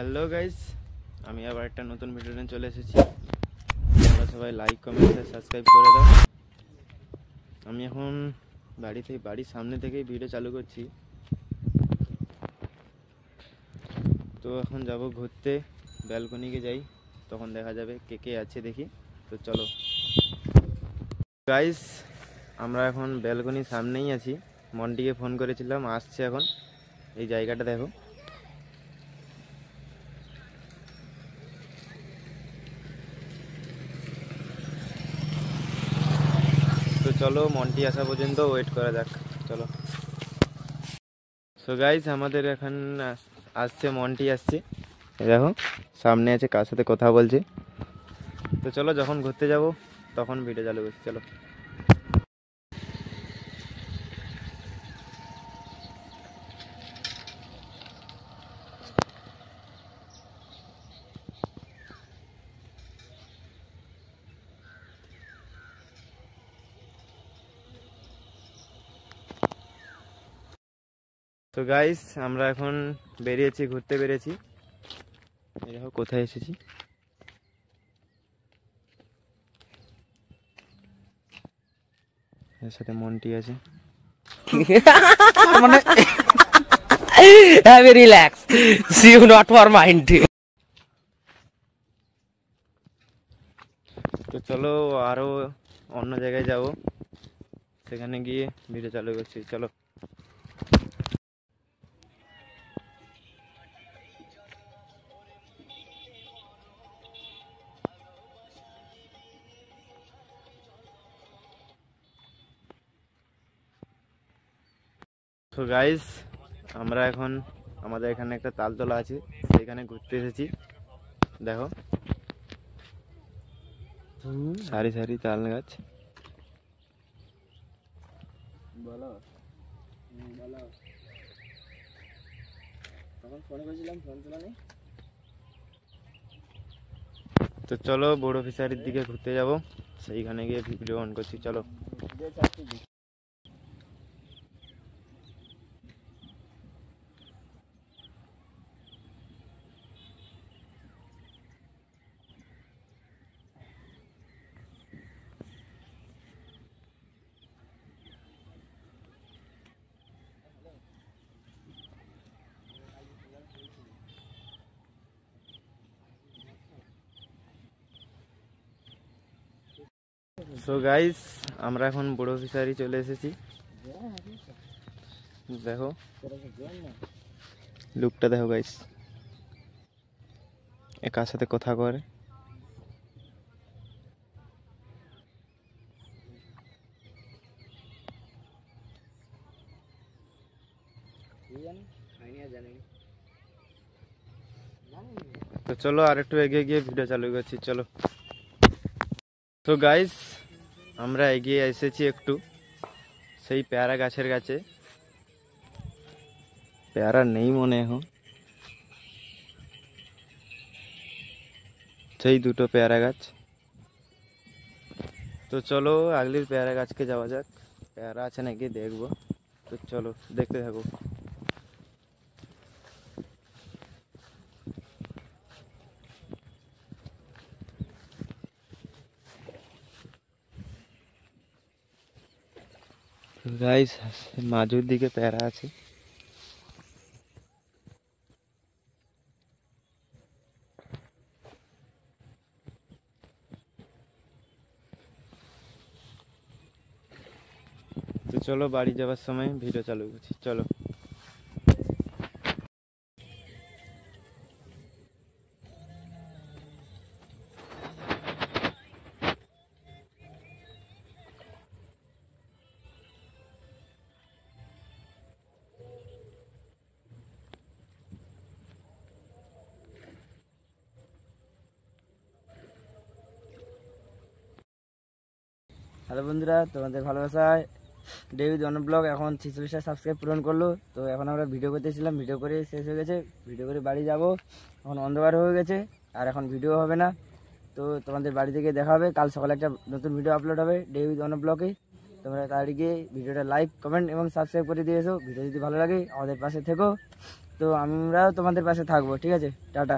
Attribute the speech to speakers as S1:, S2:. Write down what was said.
S1: Hello guys, আমি আবার একটা নতুন ভিডিও নিয়ে চলে এসেছি। তোমরা সবাই লাইক কমেন্ট আর সাবস্ক্রাইব করে দাও। আমি এখন বাড়ির সামনে থেকেই ভিডিও চালু করছি। তো এখন যাব ঘুরতে, ব্যালকনিকে যাই, তখন দেখা যাবে কে কে আছে দেখি। তো চলো গাইস, আমরা এখন ব্যালকনির সামনেই আছি। মন্টিকে ফোন করেছিলাম, আসছে এখন। এই জায়গাটা দেখো। তো চলো মন্টি আসা পর্যন্ত ওয়েট করা যাক, চলো। সো গাইস, আমাদের এখন আসছে, মন্টি আসছে। দেখো সামনে আছে, কার সাথে কথা বলছে। তো চলো, যখন ঘুরতে যাব তখন ভিডিও চালু করছি, চলো। তো গাইস, আমরা এখন ঘুরতে বেরিয়েছি। এই দেখো কোথায় এসেছি। এর সাথে মন্টি আছে।
S2: মানে have a relax, see you not for mind.
S1: তো চলো আরো অন্য জায়গায় যাব, সেখানে গিয়ে ভিডিও চালু করছি, চলো। তো গাইস, আমরা এখন আমাদের এখানে একটা তালতলা আছে, সেখানে ঘুরতে এসেছি। দেখো সারি সারি তাল গাছ। বলো বলো, তখন ফোন করেছিলাম, ফোন তোলা নেই। তো চলো বড় ফিশারির দিকে ঘুরতে যাব, সেইখানে গিয়ে ভিডিও অন করছি, চলো। সো গাইস, আমরা এখন বড় ফিশারি চলে এসেছি। দেখো লুকটা দেখো গাইস, কার সাথে কথা করে। তো চলো আর একটু এগিয়ে গিয়ে ভিডিও চালু করছি, চলো। তো গাইস, আমরা এগিয়ে এসেছি একটু, সেই পেয়ারা গাছের কাছে। পেয়ারা নেই মনে, এখন সেই দুটো পেয়ারা গাছ। তো চলো আগলির পেয়ারা গাছকে যাওয়া যাক, পেয়ারা আছে নাকি দেখবো। তো চলো দেখতে থাকো। গাইস, মাঝুর দিকে পেয়ারা আছে। তো চলো বাড়ি যাওয়ার সময় ভিডিও চালু করছি, চলো।
S3: হ্যালো বন্ধুরা, তোমাদের ভালোবাসায় ডেভিড অন ব্লগ এখন 46টা সাবস্ক্রাইব পূরণ করলো। তো এখন আমরা ভিডিও করতেছিলাম, ভিডিও করে শেষ হয়ে গেছে, ভিডিও করে বাড়ি যাব। এখন অন্ধকার হয়ে গেছে, আর এখন ভিডিও হবে না। তো তোমাদের বাড়ি থেকে দেখা হবে, কাল সকালে একটা নতুন ভিডিও আপলোড হবে ডেভিড অন ব্লগে। তোমরা তাড়াতাড়ি গিয়ে ভিডিওটা লাইক কমেন্ট এবং সাবস্ক্রাইব করে দিয়েছো। ভিডিও যদি ভালো লাগে আমাদের পাশে থেকো। তো আমরাও তোমাদের পাশে থাকবো, ঠিক আছে? টাটা।